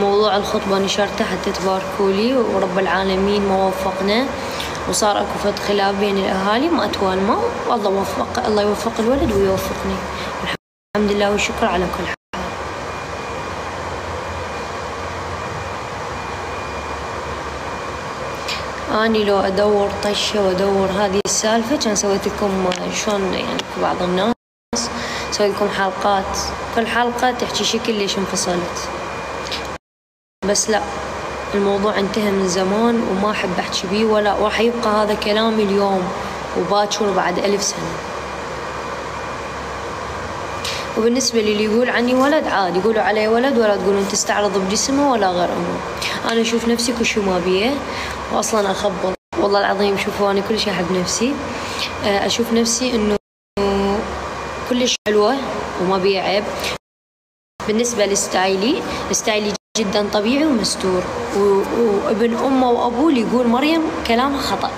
موضوع الخطبة نشرته حتى تباركولي، ورب العالمين ما وفقنا وصار اكو فد خلاف بين الاهالي ما اتوالمه، والله وفق، الله يوفق الولد ويوفقني. الحمد لله والشكر على كل حال. اني لو ادور طشه وادور هذه السالفه كان سويت لكم شلون يعني بعض الناس سوي لكم حلقات، كل حلقه تحكي شكل ليش انفصلت، بس لا، الموضوع انتهى من زمان وما احب احكي بيه ولا راح يبقى هذا كلامي اليوم وباكر بعد 1000 سنه. وبالنسبة للي يقول عني ولد عادي، يقولوا علي ولد ولا تقولون تستعرض بجسمه ولا غير أمه. أنا أشوف نفسي كل شي ما بيه، وأصلا أخبط والله العظيم. شوفوا أنا كلش أحب نفسي، أشوف نفسي إنه كلش حلوة وما بيه عيب. بالنسبة لستايلي، ستايلي جدا طبيعي ومستور، وابن أمه وأبوه اللي يقول مريم كلامها خطأ.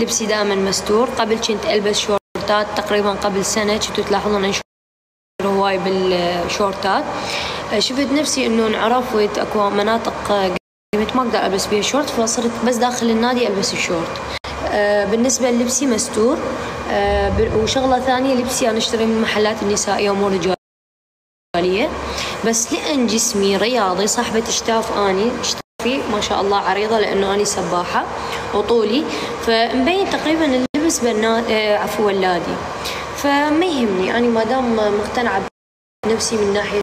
لبسي دائما مستور. قبل كنت ألبس شورتات، تقريبا قبل سنة كنتوا تلاحظون أنشر هواي بالشورتات. شفت نفسي انه انعرف اكو مناطق قيمت ما اقدر البس بيها شورت، فصرت بس داخل النادي البس الشورت. بالنسبه للبسي مستور. وشغله ثانيه، لبسي انا اشتري من محلات النسائيه ومو رجاليه، بس لان جسمي رياضي صاحبه اشتاف، اني اشتافي ما شاء الله عريضه لانه اني سباحه وطولي، فمبين تقريبا اللبس عفوا ولادي. فما يهمني، أنا ما دام مقتنعة بنفسي من ناحية